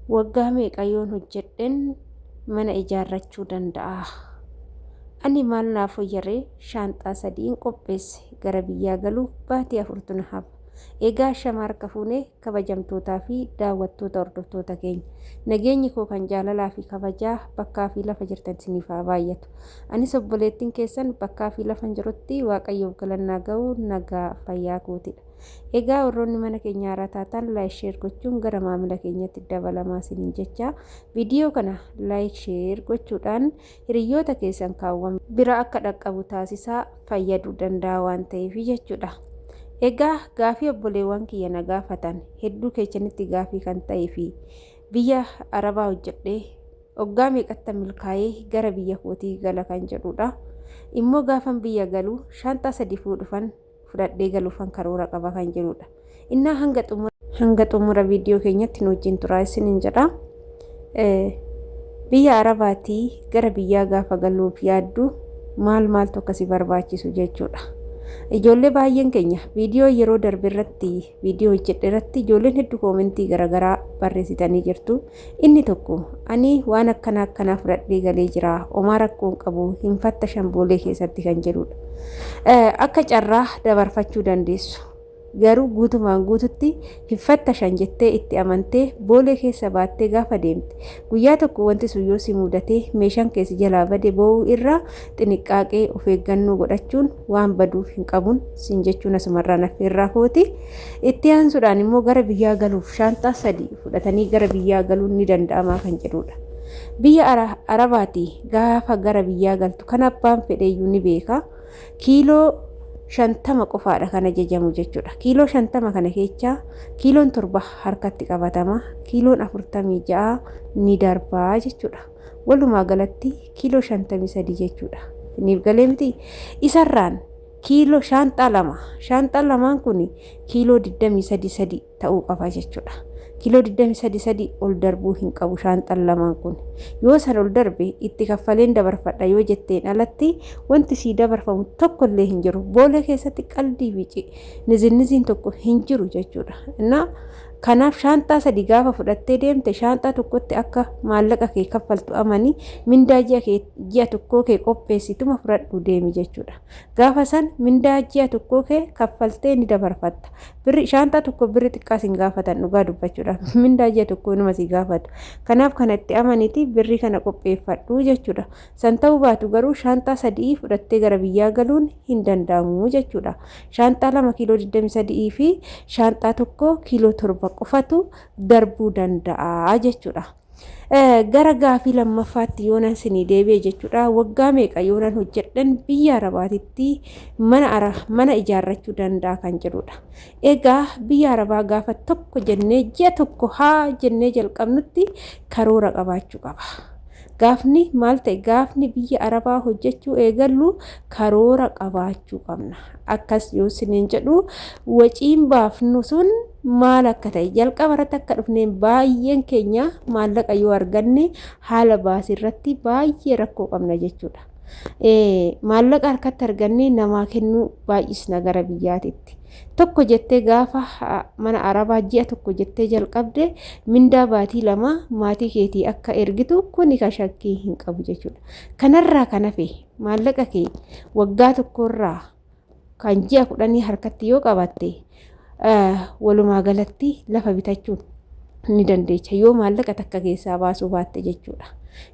waggaa meeqa yoon hojjedhen mana ijaarrachuu danda'a? Ani maal naaf fayyaree shaanxaa sadiin qopheesse gara biyyaa galuuf baatii 4 na hafa. Egaa shamarra harka fuunee kabajamtootaa fi daawwattoota hordoftoota keenya nageenyi koo kan jaalalaa fi kabajaa bakkaa fi lafa jirtan isiniif haa baay'atu. Anis obboleettiin keessan bakkaa fi lafa jirutti waaqayyoof galannaa ga'uu nagaa fayyaa kootidha. Egaa warroonni mana keenya haaraa taatan laayik sheer gochuun gara maamila keenyatti dabalamaa isiniin jecha viidiyoo kana laayik sheer gochuudhaan hiriyoota keessan kaawwame bira akka dhaqqabu taasisaa fayyaduu danda'a waan ta'eef jechuudha. Egaa gaafii obboleewwan kiyya na gaafatan hedduu keessanitti gaafii kan ta'ee fi biyya Arabaa hojjedhee waggaa meeqatti milkaa'ee gara biyya kootii gala kan jedhudha. Immoo gaafan biyya galuu shaanxaa 3 fuudhufan fudhadhee galuufan karoora qaba kan jedhudha. Innaa hanga xumura viidiyoo keenyatti nu wajjin turaa isiniin jedha. Biyya Arabaatii gara biyyaa gaafa galuuf yaaddu maaltu akkasii barbaachisu jechuudha. Ijoollee baay'een keenya viidiyoo yeroo darbe irratti viidiyoo hojjedhe irratti ijoolleen hedduu koomentii garaagaraa barreessitanii jirtu. Inni tokko ani waan akkanaa fudhadhee galee jira homaa rakkoon qabu hin fattashan boolee keessatti kan jedhudha. Akka carraa dabarfachuu dandeessu. Garuu guutumaan guututti hin fattashan jettee itti amantee boolee keessa baattee gaafa deemte guyyaa tokko wanti sun yoo si mudatee meeshaan keessi jalaa bade boo'uu irraa xiniqqaaqee of eeggannoo godhachuun waan baduuf hin qabuun siin jechuun asumarraa affeerraa kooti. Itti aansuudhaan immoo gara biyyaa galuuf shaanxaa 3 fudhatanii gara biyyaa galuun ni danda'amaa kan jedhudha. Biyya Arabaatii gaafa gara biyyaa galtu kan abbaan fedheeyyuu ni beeka. Kiiloo 50 qofaadha kan ajajamu jechuudha. Kiiloo 50 kana keessaa kiiloon 7 harkatti qabatama. Kiiloon 46 ni darbaa jechuudha. Walumaa galatti kiiloo 53 jechuudha. Niif galee miti isarraan kiiloo shaanxaa 2. Shaanxaan 2 kun kiiloo 23 ta'uu qaba jechuudha. Kiiloo 23 ol darbuu hin qabu shaanxaan 2 kun. Yoo san ol darbe itti kaffaleen dabarfadha yoo jetteen alatti wanti sii dabarfamu tokko illee hin jiru. Boolee keessatti qaldii fi nizinniziin tokko hin jiru jechuudha. Innaa kanaaf shaanxaa 3 gaafa fudhattee deemte shaanxaa tokkotti akka maallaqa kee kaffaltu amanii mindaa ji'a tokkoo kee qopheessituma fudhadhu deemi jechuudha. Gaafa san mindaa ji'a tokkoo kee kaffaltee ni dabarfatta. Birri shaanxaa tokko birri xiqqaas hin gaafatan dhugaa dubbachuudha. Mindaa ji'a tokkoo numa si gaafatu. Kanaaf kanatti amaniti birri kana qopheeffadhu jechuudha. San ta'uu baatu garuu shaanxaa 3 fudhattee gara biyyaa galuun hin danda'amu jechuudha. Shaanxaa 2 kiiloo 23 fi shaanxaa 1 kiiloo 7 qofatu darbuu danda'a jechuudha. Gara gaafii lammaffaatti yoonan sinii deebi'e jechuudha. Waggaa meeqa yoonan hojjedhan biyya Arabaatitti mana ijaarrachuu danda'a kan jedhudha. Egaa biyya Arabaa gaafa tokko jennee ji'a tokko haa jennee jalqabnutti karoora qabaachuu qaba. Gaafni maal ta'e gaafni biyya Arabaa hojjechuu eegallu karoora qabaachuu qabna. Akkas yoo siniin jedhu waciin baafnu sun maal akka ta'e jalqaba irratti akka dhufneen baay'een keenya maallaqa yoo arganne haala baasirratti baay'ee rakkoo qabna jechuudha. Maallaqa harkatti arganne namaa kennuu baay'isna gara biyyaatitti. Tokko jettee gaafa mana Arabaa ji'a tokko jettee jalqabde mindaa baatii 2 maatii keetii akka ergitu kuni ka shakkii hin qabu jechuudha. Kanarraa kan hafe maallaqa kee waggaa tokkorraa kan ji'a 10 harkatti yoo qabatte walumaa galatti lafa bitachuu ni dandeecha yoo maallaqa takka keessaa baasuu baatte jechuudha.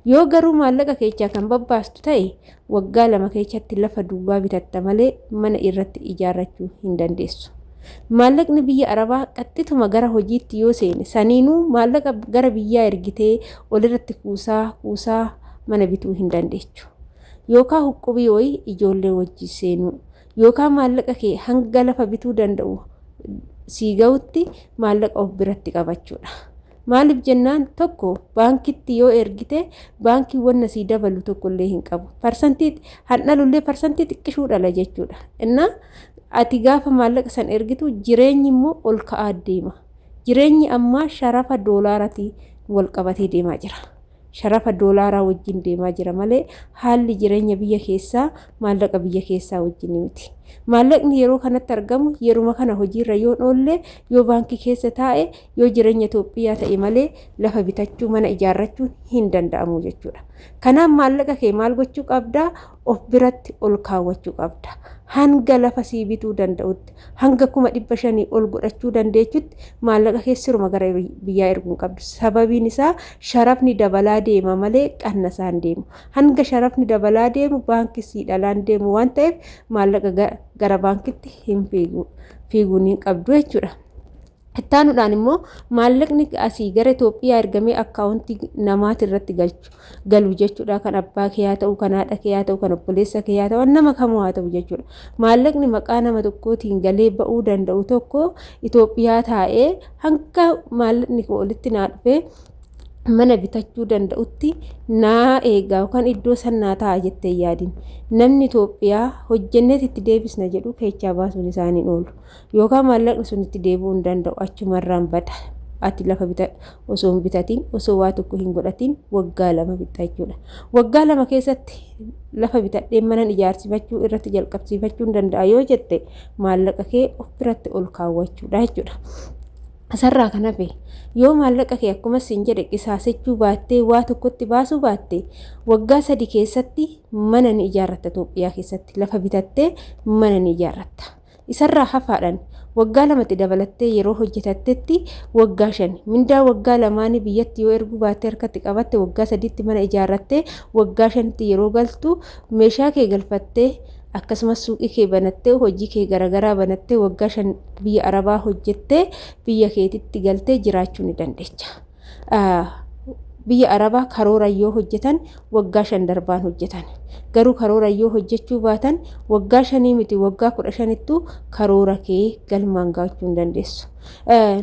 Yoo garuu maallaqa keessaa kan babbaastu ta'e waggaa 2 keessatti lafa duwwaa bitatta malee mana irratti ijaarrachuu hin dandeessu. Maallaqni biyya Arabaa qaxxituma gara hojiitti yoo seene saniinuu maallaqa gara biyyaa ergitee olirratti kuusaa mana bituu hin dandeechu. Yookaan huccubii wayii ijoollee wajjin seenuu yookaan maallaqa kee hanga lafa bituu danda'u sii ga'utti maallaqa of biratti qabachuudha. Maaliif jennaan tokko baankitti yoo ergite baankii wanna sii dabalu tokko illee hin qabu. Parsantii handhalullee parsantii xiqqishuu dhala jechuudha. Innaa ati gaafa maallaqa san ergitu jireenyi immoo ol ka'aa deema. Jireenyi ammaa sharafa doolaaratii wal qabatee deemaa jira. sharafa doolaaraa wajjin deemaa jira malee haalli jireenya biyya keessaa maallaqa biyya keessaa wajjin miti. Maallaqni yeroo kanatti argamu yeruma kana hojiirra yoo oolle yoo baankii keessa taa'e yoo jireenya Itoophiyaa ta'e malee lafa bitachuu mana ijaarrachuun hin danda'amu jechuudha. Kanaaf maallaqa kee maal gochuu qabdaa? Of biratti ol kaawwachuu qabda. Hanga lafa sii bituu danda'utti hanga 500 ol godhachuu dandeechutti maallaqa keessiruma gara biyyaa erguu qabdu. Sababiin isaa sharafni dabalaa deema malee qannasaan deemu. Hanga sharafni dabalaa deemu baankii sii dhalaan deemu waan ta'eef maallaqa gara baankitti hin fiiguun hin qabdu jechuudha. Ittaanuudhaan immoo maallaqni asii gara Itoophiyaa ergamee akkaawuntii namaati irratti galu jechuudha. Kan abbaa kee haa ta'u, kan haadha kee haa ta'u, kan obboleessa kee haa ta'u, nama kamuu haa ta'u jechuudha. Maallaqni maqaa nama tokkootiin galee ba'uu danda'u tokko Itoophiyaa taa'ee hanga maallaqni walitti naa dhufee mana bitachuu danda'utti naa eegaa yookaan iddoo sannaa ta'a jettee yaadin. Namni Itoophiyaa hojjenneet itti deebisna jedhu keechaa baasuun isaanii oolu. Yookaan maallaqni sun itti deebi'uu hin danda'u achumarraan bada. Ati lafa osoo hin bitatiin osoo waa tokko hin godhatiin waggaa 2 bitta jechuudha. Waggaa 2 keessatti lafa bitadhee mana ijaarsifachuu irratti jalqabsiifachuu hin danda'a yoo jette maallaqa kee of biratti ol kaawwachuudha jechuudha. Asarraa kan hafe yoo maallaqa kee akkuma siin jedhe qisaasechuu baattee waa tokkotti baasuu baatte waggaa 3 keessatti mana ni ijaarratta. Itoophiyaa keessatti lafa bitattee mana ni ijaarratta. Isarraa hafaadhaan waggaa 2tti dabalattee yeroo hojjetattetti waggaa 5 mindaa waggaa 2 biyyatti yoo ergu baattee harkatti qabatte waggaa 3tti mana ijaarrattee waggaa 5tti yeroo galtu meeshaa kee galfattee akkasumas suuqii kee banattee hojii kee garagaraa banattee waggaa 5 biyya Arabaa hojjettee biyya keetitti galtee jiraachuu ni dandeecha. Biyya Arabaa karoora yoo hojjetan waggaa 5 darbaan hojjetan. Garuu karoora yoo hojjechuu baatan waggaa 5 miti waggaa 15ttu karoora kee galmaan gaachuu hin dandeessu.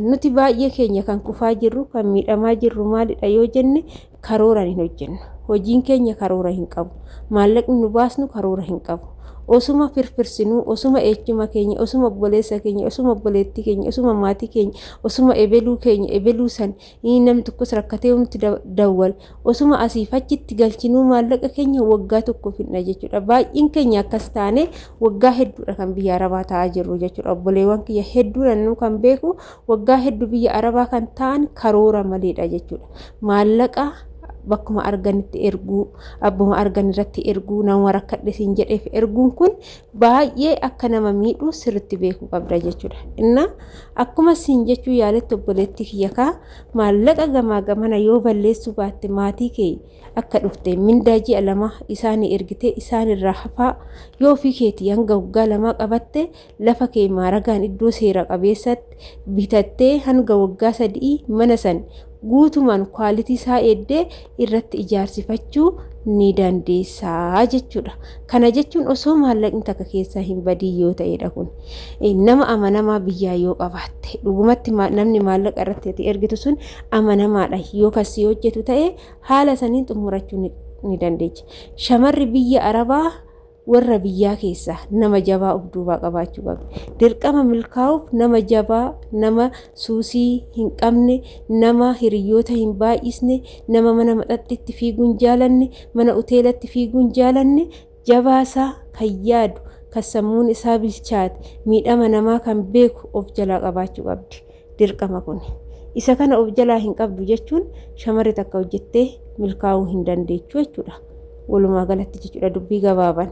Nuti baay'ee keenya kan kufaa jirru kan miidhamaa jirru maalidha yoo jenne karooraan hin hojjennu. Hojiin keenya karoora hin qabu. Maallaqni nu baasnu karoora hin qabu. Osuma firfirsinuu osuma ejjuma keenya osuma obboleessa keenya osuma obboleettii keenya osuma maatii keenya osuma ebeluu keenya ebeluu san namni tokkos rakkatee humti dawwal osuma asiif achitti galchinuu maallaqa keenya waggaa tokko fidna jechuudha. Baay'een keenya akkas taane waggaa hedduudha kan biyya Arabaa taa'aa jirru jechuudha. Obboleewwan kiyya hedduudha kan beeku waggaa hedduu biyya Arabaa kan ta'an karoora maleedha jechuudha. Maallaqa bakkuma arganitti erguu abbuma argan irratti erguu nama rakkadhe siin jedheef erguun kun baay'ee akka nama miidhu sirriitti beekuu qabda jechuudha. Inna akkuma siin jechuu yaaletti obboleetti kiyya kaa maallaqa gamaa gamana yoo balleessuu baatte maatii kee akka dhufte mindaa ji'a 2 isaanii ergitee isaanirraa hafaa yoo ofii keetii hanga waggaa 2 qabatte lafa kee maaragaan iddoo seera qabeessatti bitattee hanga waggaa 3 mana san guutumaan kwaalitii isaa eeddee irratti ijaarsifachuu ni dandeessaa jechuudha. Kana jechuun osoo maallaqni takka keessaa hin badii yoo ta'edha kun. Nama amanamaa biyyaa yoo qabaatte dhugumatti namni maallaqa irratti ergitu sun amanamaadha yoo kasii hojjetu ta'e haala saniin xumurachuu ni dandeecha. Shamarri biyya Arabaa warra biyyaa keessa nama jabaa of duubaa qabaachuu qabdi. Dirqama milkaa'uuf nama jabaa, nama suusii hin qabne, nama hiriyoota hin baay'isne, nama mana maxaxxitti fiiguun jaalanne, mana hoteelatti fiiguun jaalanne, jabaasaa kan yaadu, kan sammuun isaa bilchaate, miidhama namaa kan beeku of jalaa qabaachuu qabdi. Dirqama kun. Isa kana of jalaa hin qabdu jechuun shamarri takka hojjettee milkaa'uu hin dandeechu jechuudha. Walumaa galatti jechuudha dubbii gabaabaan.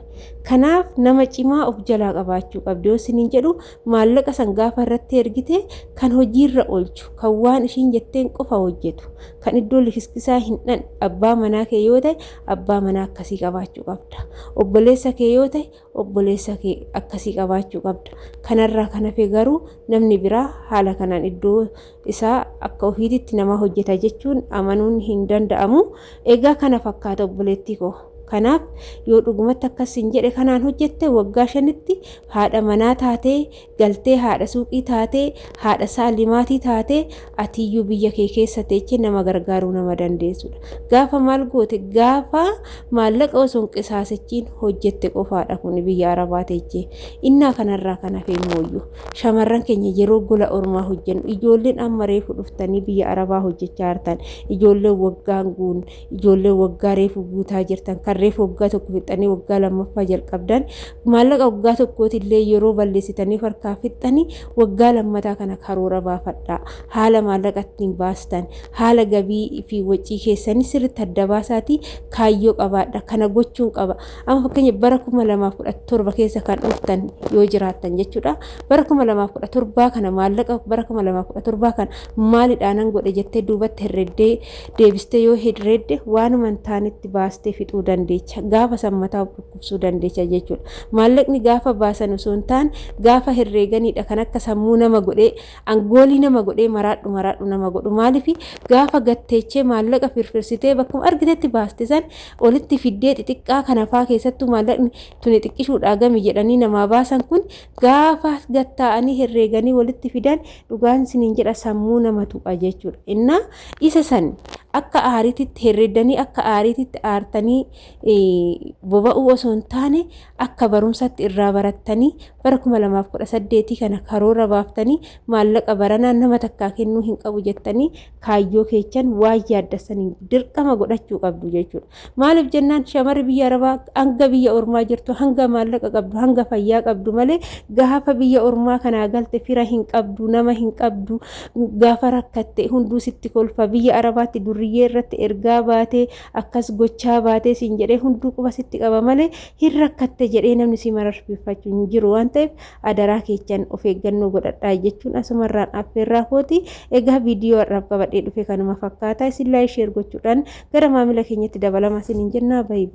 Kanaaf nama cimaa of jalaa qabaachuu qabdi yoo isiniin jedhu maallaqa san gaafa irratti ergite kan hojiirra oolchu kan waan ishiin jetteen qofa hojjetu kan iddoo likiskisaa hin dhan abbaa manaa kee yoo ta'e abbaa manaa akkasii qabaachuu qabda. Obboleessa kee yoo ta'e obboleessa kee akkasii qabaachuu qabda. Kanarraa kan hafe garuu namni biraa haala kanaan iddoo isaa akka ofiititti nama hojjeta jechuun amanuun hin danda'amu. Egaa kana fakkaata obboleettii koo. kanaaf yoo dhugumatti akkasiin jedhe kanaan hojjette waggaa 5tti haadha manaa taatee galtee haadha suuqii taatee haadha saalimaatii taatee atiyyuu biyya kee keessa teechee nama gargaaruu nama dandeessudha. Gaafa maal goote gaafa maallaqa osoo hin qisaasachiin hojjette qofaadha kun biyya arabaa teechee. Innaa kanarraa kan hafe mooyyuu shamarran keenya yeroo gola ormaa hojjennu ijoolleen amma reefu dhuftanii biyya arabaa hojjechaa jirtan ijoolleen waggaan guun ijoolleen waggaa reefu guutaa jirtan kan reefu waggaa tokko fixanii waggaa lammaffaa jalqabdan maallaqa waggaa tokkootillee yeroo balleessitanii harkaa fixanii waggaa lammataa kana karoora baafadhaa haala maallaqa ittiin baastan haala gabii fi wacii keessanii sirriitti adda baasaatii kaayyoo qabaadha kana gochuun qaba. Amma fakkeenya bara 2017 keessa kan dhuftan yoo jiraattan jechuudha bara 2017 kana maallaqa bara 2017 kana maalidhaan godhe jettee duubatti herreddee deebistee yoo herredde waanuma hin taanetti baastee fixuu dandeecha gaafa sammataa dhukkubsuu dandeecha jechuudha. Maallaqni gaafa baasan osoo hin taane gaafa herreeganiidha kan akka sammuu nama godhee angoolii nama godhee maraadhu nama godhu maaliif gaafa gatteechee maallaqa firfirsitee bakkuma argitetti baaste san olitti fiddee xixiqqaa kana faa keessattuu maallaqni tuni xiqqishuudhaa gami jedhanii namaa baasan kun gaafa gattaa'anii herreeganii walitti fidan dhugaan siniin jedha sammuu nama tuqa jechuudha. Innaa isa san akka aariititti herreedanii akka aariititti aartanii boba'uu osoo hin taane akka barumsatti irraa barattanii bara 2018 kana karoora baaftanii maallaqa baranaan nama takkaa kennuu hin qabu jettanii kaayyoo keechan waa yaaddasanii dirqama godhachuu qabdu jechuudha. Maaliif jennaan shamarri biyya arabaa hanga biyya ormaa jirtu hanga maallaqa qabdu hanga fayyaa qabdu malee gaafa biyya ormaa kanaa galte fira hin qabdu nama hin qabdu gaafa rakkatte hunduu sitti kolfa biyya arabaatti duriyyee irratti ergaa baatee akkas gochaa baatee siin jedhee hunduu quba sitti qaba malee hin rakkatte jedhee namni si mararfifachuu hin jiru waan ta'eef adaraa keechan of eeggannoo godhadhaa jechuun asumarraan affeerraa kooti. Egaa viidiyoo har'aaf qabadhee dhufe kanuma fakkaata isin laayik sheer gochuudhaan gara maamila keenyatti dabalama isiniin jennaa baay'ee.